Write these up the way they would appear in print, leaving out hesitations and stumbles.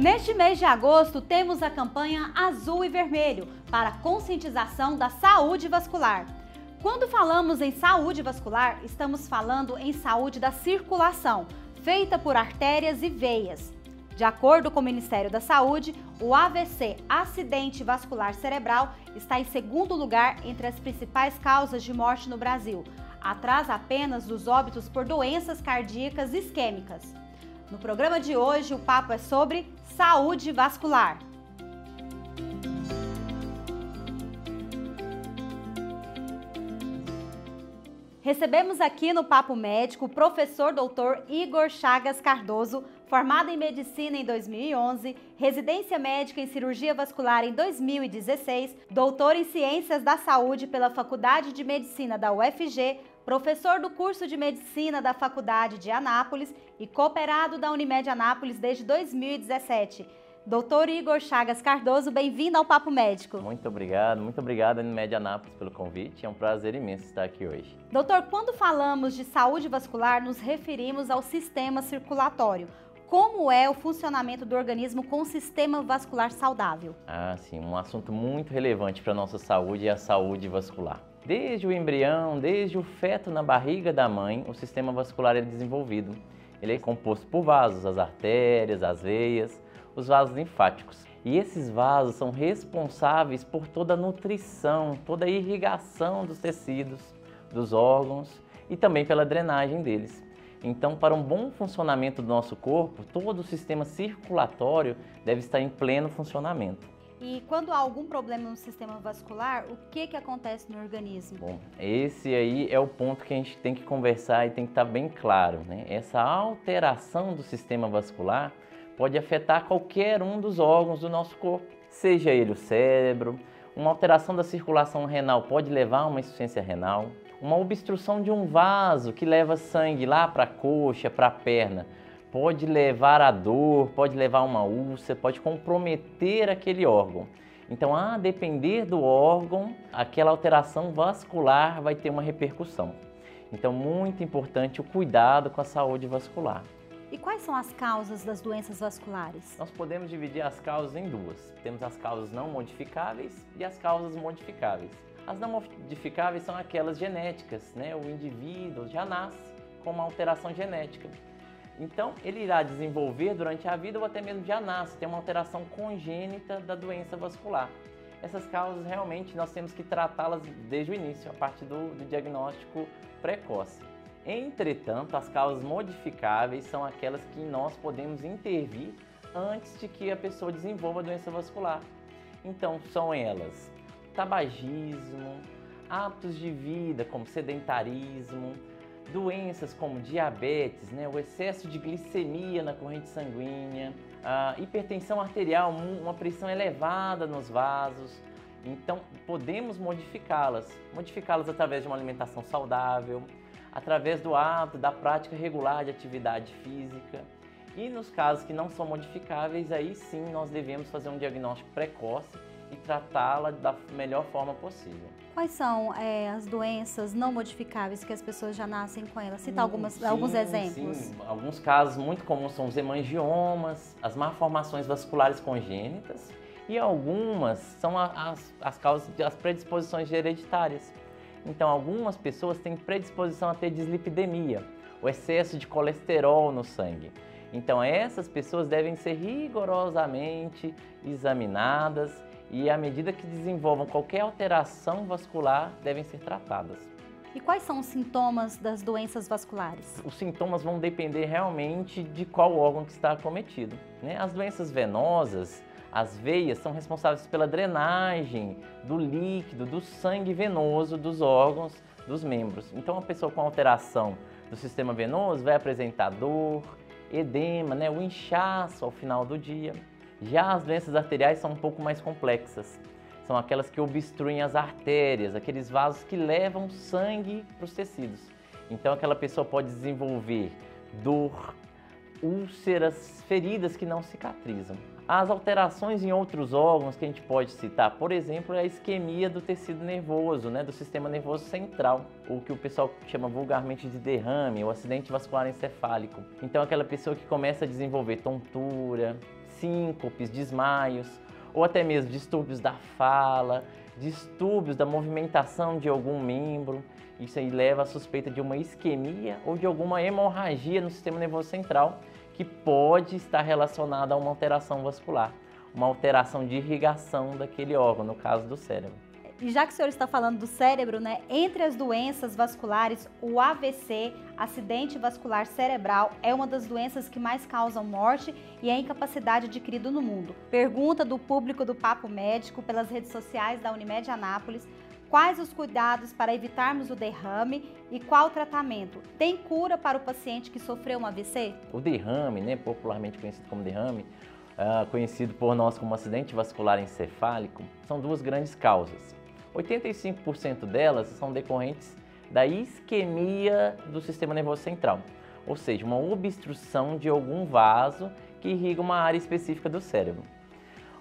Neste mês de agosto, temos a campanha Azul e Vermelho para conscientização da saúde vascular. Quando falamos em saúde vascular, estamos falando em saúde da circulação, feita por artérias e veias. De acordo com o Ministério da Saúde, o AVC, acidente vascular cerebral, está em segundo lugar entre as principais causas de morte no Brasil, atrás apenas dos óbitos por doenças cardíacas isquêmicas. No programa de hoje, o papo é sobre saúde vascular. Recebemos aqui no Papo Médico o professor Dr. Igor Chagas Cardoso, formado em Medicina em 2011, residência médica em Cirurgia Vascular em 2016, doutor em Ciências da Saúde pela Faculdade de Medicina da UFG, professor do curso de Medicina da Faculdade de Anápolis e cooperado da Unimed Anápolis desde 2017. Doutor Igor Chagas Cardoso, bem-vindo ao Papo Médico. Muito obrigado Unimed Anápolis pelo convite, é um prazer imenso estar aqui hoje. Doutor, quando falamos de saúde vascular, nos referimos ao sistema circulatório. Como é o funcionamento do organismo com o sistema vascular saudável? Sim, um assunto muito relevante para a nossa saúde é a saúde vascular. Desde o embrião, desde o feto na barriga da mãe, o sistema vascular é desenvolvido. Ele é composto por vasos, as artérias, as veias, os vasos linfáticos. E esses vasos são responsáveis por toda a nutrição, toda a irrigação dos tecidos, dos órgãos e também pela drenagem deles. Então, para um bom funcionamento do nosso corpo, todo o sistema circulatório deve estar em pleno funcionamento. E quando há algum problema no sistema vascular, o que acontece no organismo? Bom, esse aí é o ponto que a gente tem que conversar e tem que estar bem claro, né? Essa alteração do sistema vascular pode afetar qualquer um dos órgãos do nosso corpo, seja ele o cérebro, uma alteração da circulação renal pode levar a uma insuficiência renal, uma obstrução de um vaso que leva sangue lá para a coxa, para a perna, pode levar a dor, pode levar a uma úlcera, pode comprometer aquele órgão. Então, a depender do órgão, aquela alteração vascular vai ter uma repercussão. Então, muito importante o cuidado com a saúde vascular. E quais são as causas das doenças vasculares? Nós podemos dividir as causas em duas. Temos as causas não modificáveis e as causas modificáveis. As não modificáveis são aquelas genéticas, né? O indivíduo já nasce com uma alteração genética. Então, ele irá desenvolver durante a vida ou até mesmo já nasce, tem uma alteração congênita da doença vascular. Essas causas, realmente, nós temos que tratá-las desde o início, a partir do diagnóstico precoce. Entretanto, as causas modificáveis são aquelas que nós podemos intervir antes de que a pessoa desenvolva a doença vascular. Então, são elas: tabagismo, hábitos de vida como sedentarismo, doenças como diabetes, né, o excesso de glicemia na corrente sanguínea, a hipertensão arterial, uma pressão elevada nos vasos. Então, podemos modificá-las através de uma alimentação saudável, através do hábito, da prática regular de atividade física. E nos casos que não são modificáveis, aí sim nós devemos fazer um diagnóstico precoce e tratá-la da melhor forma possível. Quais são as doenças não modificáveis que as pessoas já nascem com elas? Cita alguns exemplos. Sim, alguns casos muito comuns são os hemangiomas, as malformações vasculares congênitas e algumas são as causas das predisposições hereditárias. Então, algumas pessoas têm predisposição a ter dislipidemia, o excesso de colesterol no sangue. Então, essas pessoas devem ser rigorosamente examinadas e, à medida que desenvolvam qualquer alteração vascular, devem ser tratadas. E quais são os sintomas das doenças vasculares? Os sintomas vão depender realmente de qual órgão que está acometido, né? As doenças venosas, as veias, são responsáveis pela drenagem do líquido, do sangue venoso dos órgãos, dos membros. Então, a pessoa com alteração do sistema venoso vai apresentar dor, edema, né, o inchaço ao final do dia. Já as doenças arteriais são um pouco mais complexas. São aquelas que obstruem as artérias, aqueles vasos que levam sangue para os tecidos. Então, aquela pessoa pode desenvolver dor, úlceras, feridas que não cicatrizam. As alterações em outros órgãos que a gente pode citar, por exemplo, é a isquemia do tecido nervoso, né, do sistema nervoso central, o que o pessoal chama vulgarmente de derrame, ou acidente vascular encefálico. Então, aquela pessoa que começa a desenvolver tontura, síncopes, desmaios, ou até mesmo distúrbios da fala, distúrbios da movimentação de algum membro. Isso aí leva à suspeita de uma isquemia ou de alguma hemorragia no sistema nervoso central, que pode estar relacionada a uma alteração vascular, uma alteração de irrigação daquele órgão, no caso do cérebro. E já que o senhor está falando do cérebro, né, entre as doenças vasculares, o AVC, acidente vascular cerebral, é uma das doenças que mais causam morte e a incapacidade adquirida no mundo. Pergunta do público do Papo Médico pelas redes sociais da Unimed Anápolis: quais os cuidados para evitarmos o derrame e qual o tratamento? Tem cura para o paciente que sofreu um AVC? O derrame, né, popularmente conhecido como derrame, conhecido por nós como acidente vascular encefálico, são duas grandes causas. 85% delas são decorrentes da isquemia do sistema nervoso central, ou seja, uma obstrução de algum vaso que irriga uma área específica do cérebro.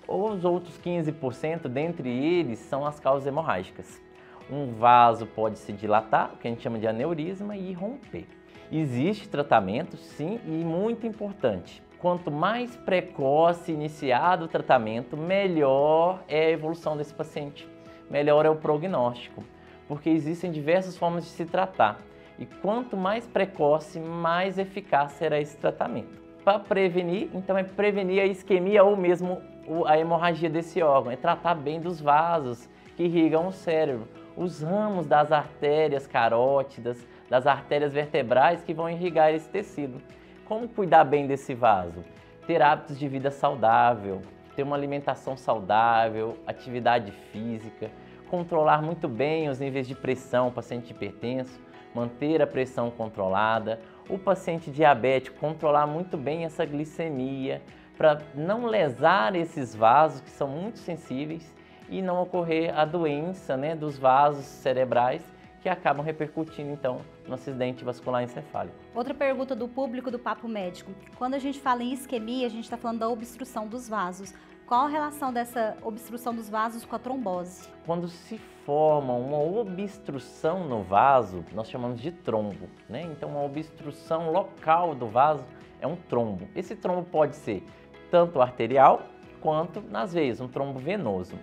Os outros 15%, dentre eles, são as causas hemorrágicas. Um vaso pode se dilatar, o que a gente chama de aneurisma, e romper. Existe tratamento, sim, e muito importante. Quanto mais precoce iniciado o tratamento, melhor é a evolução desse paciente, melhor é o prognóstico, porque existem diversas formas de se tratar. E quanto mais precoce, mais eficaz será esse tratamento. Para prevenir, então, é prevenir a isquemia ou mesmo a hemorragia desse órgão, é tratar bem dos vasos que irrigam o cérebro, os ramos das artérias carótidas, das artérias vertebrais que vão irrigar esse tecido. Como cuidar bem desse vaso? Ter hábitos de vida saudável, ter uma alimentação saudável, atividade física, controlar muito bem os níveis de pressão, o paciente hipertenso, manter a pressão controlada, o paciente diabético, controlar muito bem essa glicemia, para não lesar esses vasos que são muito sensíveis e não ocorrer a doença, né, dos vasos cerebrais, que acabam repercutindo, então, no acidente vascular encefálico. Outra pergunta do público do Papo Médico: quando a gente fala em isquemia, a gente está falando da obstrução dos vasos. Qual a relação dessa obstrução dos vasos com a trombose? Quando se forma uma obstrução no vaso, nós chamamos de trombo, né? Então, uma obstrução local do vaso é um trombo. Esse trombo pode ser tanto arterial quanto nas veias, um trombo venoso.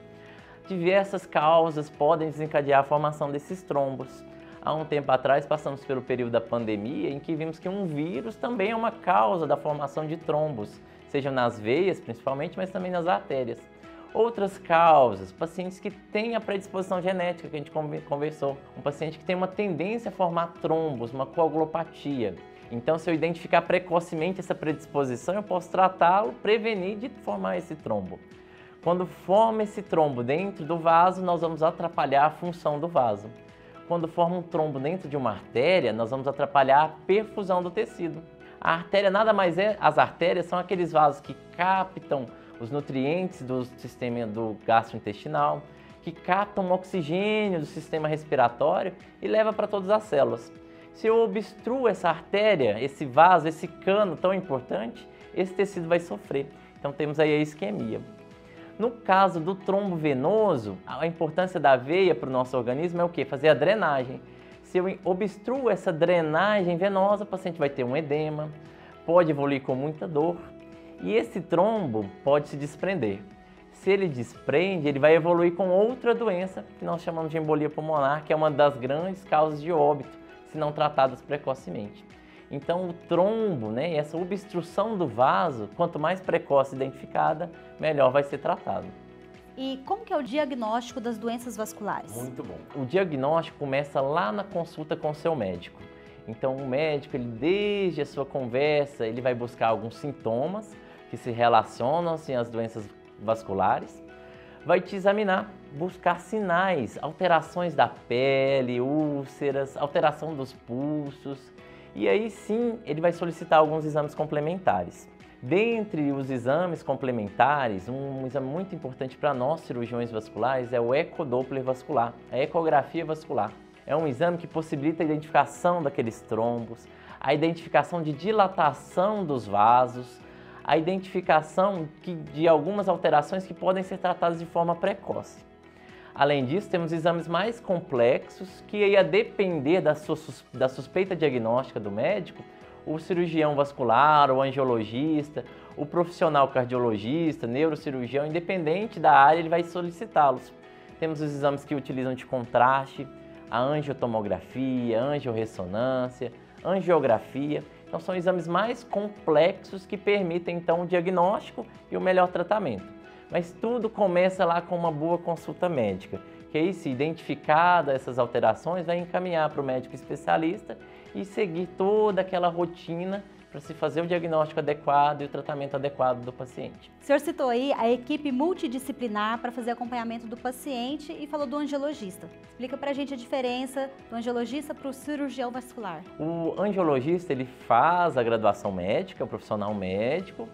Diversas causas podem desencadear a formação desses trombos. Há um tempo atrás passamos pelo período da pandemia em que vimos que um vírus também é uma causa da formação de trombos, seja nas veias principalmente, mas também nas artérias. Outras causas, pacientes que têm a predisposição genética que a gente conversou, um paciente que tem uma tendência a formar trombos, uma coagulopatia. Então, se eu identificar precocemente essa predisposição, eu posso tratá-lo, prevenir de formar esse trombo. Quando forma esse trombo dentro do vaso, nós vamos atrapalhar a função do vaso. Quando forma um trombo dentro de uma artéria, nós vamos atrapalhar a perfusão do tecido. A artéria nada mais é, as artérias são aqueles vasos que captam os nutrientes do sistema do gastrointestinal, que captam o oxigênio do sistema respiratório e leva para todas as células. Se eu obstruo essa artéria, esse vaso, esse cano tão importante, esse tecido vai sofrer. Então temos aí a isquemia. No caso do trombo venoso, a importância da veia para o nosso organismo é o quê? Fazer a drenagem. Se eu obstruo essa drenagem venosa, o paciente vai ter um edema, pode evoluir com muita dor e esse trombo pode se desprender. Se ele desprende, ele vai evoluir com outra doença que nós chamamos de embolia pulmonar, que é uma das grandes causas de óbito, se não tratadas precocemente. Então, o trombo, né, essa obstrução do vaso, quanto mais precoce identificada, melhor vai ser tratado. E como que é o diagnóstico das doenças vasculares? Muito bom. O diagnóstico começa lá na consulta com o seu médico. Então, o médico, desde a sua conversa, ele vai buscar alguns sintomas que se relacionam assim, às doenças vasculares, vai te examinar, buscar sinais, alterações da pele, úlceras, alteração dos pulsos, e aí sim ele vai solicitar alguns exames complementares. Dentre os exames complementares, um exame muito importante para nós cirurgiões vasculares é o ecodoppler vascular, a ecografia vascular. É um exame que possibilita a identificação daqueles trombos, a identificação de dilatação dos vasos, a identificação de algumas alterações que podem ser tratadas de forma precoce. Além disso, temos exames mais complexos que, a depender da suspeita diagnóstica do médico, o cirurgião vascular, o angiologista o profissional cardiologista, neurocirurgião, independente da área, ele vai solicitá-los. Temos os exames que utilizam de contraste, a angiotomografia, angiorressonância, angiografia. Então são exames mais complexos que permitem então o diagnóstico e o melhor tratamento. Mas tudo começa lá com uma boa consulta médica, que aí, se identificada essas alterações, vai encaminhar para o médico especialista e seguir toda aquela rotina para se fazer o diagnóstico adequado e o tratamento adequado do paciente. O senhor citou aí a equipe multidisciplinar para fazer acompanhamento do paciente e falou do angiologista. Explica para a gente a diferença do angiologista para o cirurgião vascular. O angiologista, ele faz a graduação médica, o profissional médico,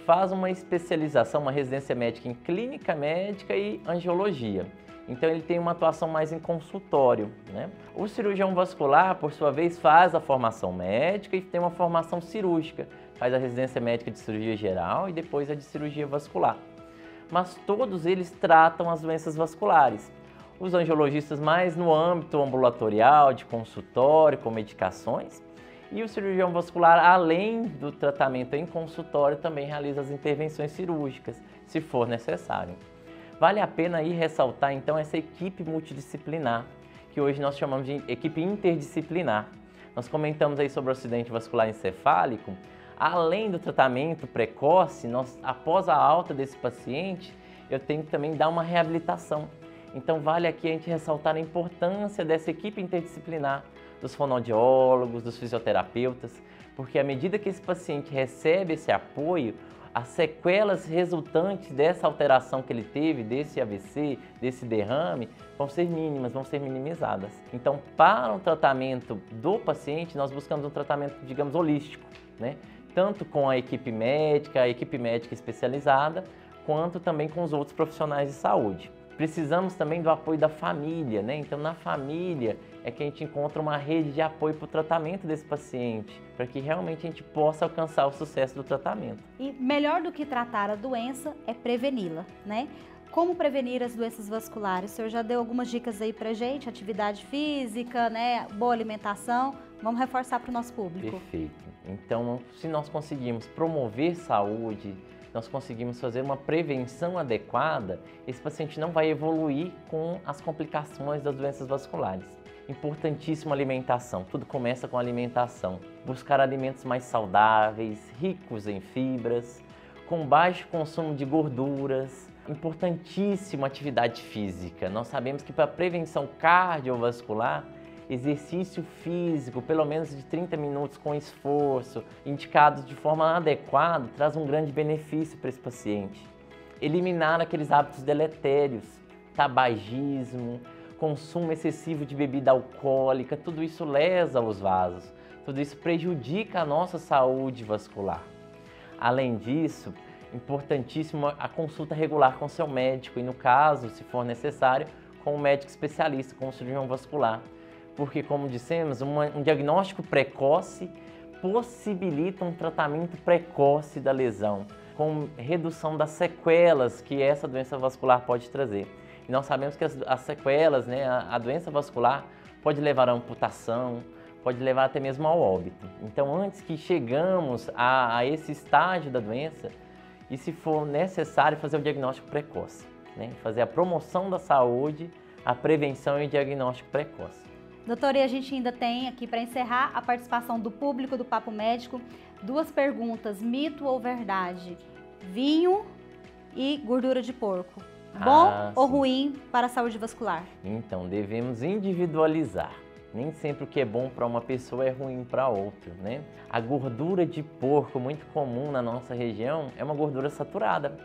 faz uma especialização, uma residência médica em clínica médica e angiologia. Então ele tem uma atuação mais em consultório, né? O cirurgião vascular, por sua vez, faz a formação médica e tem uma formação cirúrgica. Faz a residência médica de cirurgia geral e depois a de cirurgia vascular. Mas todos eles tratam as doenças vasculares. Os angiologistas mais no âmbito ambulatorial, de consultório, com medicações. E o cirurgião vascular, além do tratamento em consultório, também realiza as intervenções cirúrgicas, se for necessário. Vale a pena aí ressaltar então essa equipe multidisciplinar, que hoje nós chamamos de equipe interdisciplinar. Nós comentamos aí sobre o acidente vascular encefálico. Além do tratamento precoce, após a alta desse paciente, eu tenho que também dar uma reabilitação. Então vale aqui a gente ressaltar a importância dessa equipe interdisciplinar, dos fonoaudiólogos, dos fisioterapeutas, porque à medida que esse paciente recebe esse apoio, as sequelas resultantes dessa alteração que ele teve, desse AVC, desse derrame, vão ser mínimas, vão ser minimizadas. Então, para o tratamento do paciente, nós buscamos um tratamento, digamos, holístico, né? Tanto com a equipe médica especializada, quanto também com os outros profissionais de saúde. Precisamos também do apoio da família, né? Então, na família é que a gente encontra uma rede de apoio para o tratamento desse paciente, para que realmente a gente possa alcançar o sucesso do tratamento. E melhor do que tratar a doença é preveni-la, né? Como prevenir as doenças vasculares? O senhor já deu algumas dicas aí pra gente, atividade física, né? Boa alimentação. Vamos reforçar para o nosso público. Perfeito. Então, se nós conseguimos promover saúde, nós conseguimos fazer uma prevenção adequada, esse paciente não vai evoluir com as complicações das doenças vasculares. Importantíssima alimentação, tudo começa com alimentação. Buscar alimentos mais saudáveis, ricos em fibras, com baixo consumo de gorduras. Importantíssima atividade física. Nós sabemos que para a prevenção cardiovascular, exercício físico, pelo menos de 30 minutos com esforço, indicados de forma adequada, traz um grande benefício para esse paciente. Eliminar aqueles hábitos deletérios, tabagismo, consumo excessivo de bebida alcoólica, tudo isso lesa os vasos, tudo isso prejudica a nossa saúde vascular. Além disso, importantíssimo a consulta regular com seu médico e, no caso, se for necessário, com um médico especialista, com um cirurgião vascular. Porque, como dissemos, um diagnóstico precoce possibilita um tratamento precoce da lesão, com redução das sequelas que essa doença vascular pode trazer. E nós sabemos que as sequelas, né, a doença vascular pode levar à amputação, pode levar até mesmo ao óbito. Então, antes que chegamos a esse estágio da doença, e se for necessário, fazer o diagnóstico precoce, né? Fazer a promoção da saúde, a prevenção e o diagnóstico precoce. Doutora, e a gente ainda tem aqui, para encerrar, a participação do público do Papo Médico, duas perguntas: mito ou verdade? Vinho e gordura de porco. Bom ou ruim para a saúde vascular? Então, devemos individualizar. Nem sempre o que é bom para uma pessoa é ruim para outra, né? A gordura de porco, muito comum na nossa região, é uma gordura saturada.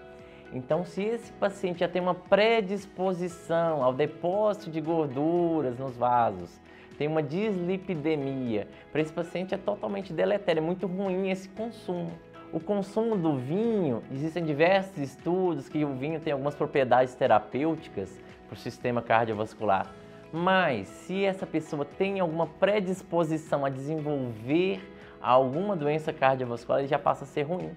Então, se esse paciente já tem uma predisposição ao depósito de gorduras nos vasos, tem uma dislipidemia, para esse paciente é totalmente deletério, é muito ruim esse consumo. O consumo do vinho, existem diversos estudos que o vinho tem algumas propriedades terapêuticas para o sistema cardiovascular, mas se essa pessoa tem alguma predisposição a desenvolver alguma doença cardiovascular, ele já passa a ser ruim.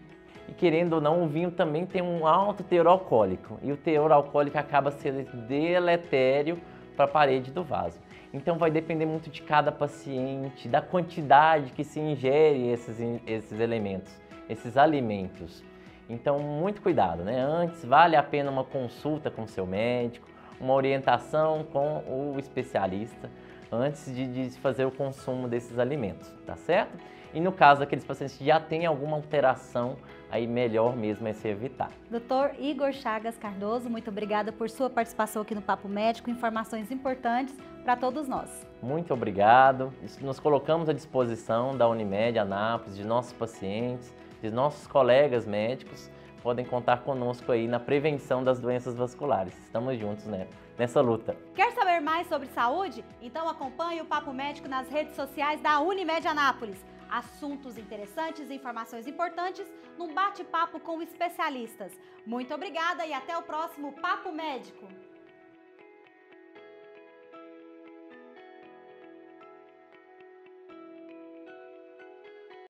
E querendo ou não, o vinho também tem um alto teor alcoólico, e o teor alcoólico acaba sendo deletério para a parede do vaso. Então vai depender muito de cada paciente, da quantidade que se ingere esses elementos, esses alimentos. Então, muito cuidado, né? Antes, vale a pena uma consulta com o seu médico, uma orientação com o especialista, antes de fazer o consumo desses alimentos, tá certo? E no caso daqueles pacientes que já têm alguma alteração, aí melhor mesmo é se evitar. Dr. Igor Chagas Cardoso, muito obrigada por sua participação aqui no Papo Médico, informações importantes para todos nós. Muito obrigado. Nos colocamos à disposição da Unimed Anápolis, de nossos pacientes, de nossos colegas médicos. Podem contar conosco aí na prevenção das doenças vasculares. Estamos juntos, né, nessa luta. Quer saber mais sobre saúde? Então acompanhe o Papo Médico nas redes sociais da Unimed Anápolis. Assuntos interessantes e informações importantes num bate-papo com especialistas. Muito obrigada e até o próximo Papo Médico.